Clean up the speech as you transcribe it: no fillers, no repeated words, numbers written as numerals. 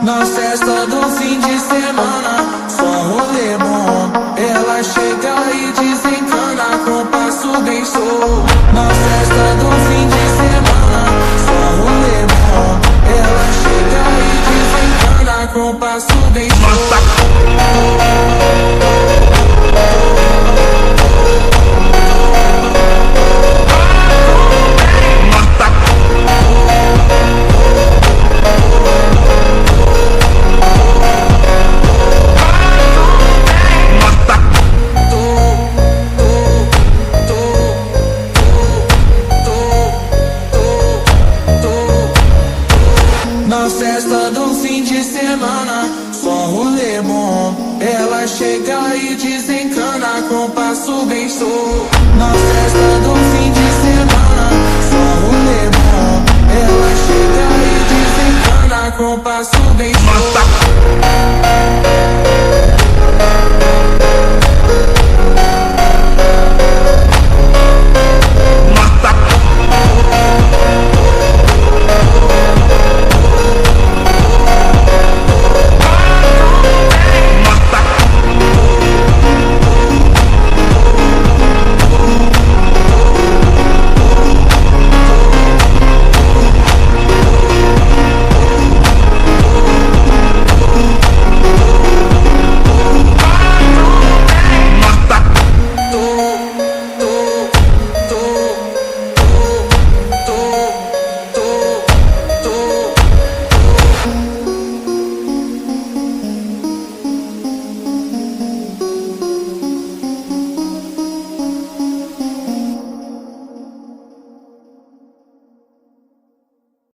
Na festa do fim de semana, só rolê bom. Ela chega e desencana com passo bem solto. Na festa do fim de semana, só rolê bom. Ela chega e desencana com passo bem solto. Na festa do fim de semana, só rolê bom. Ela chega e desencana com passo bem solto. Na festa do fim de semana, só rolê bom. Ela chega e desencana com passo bem solto.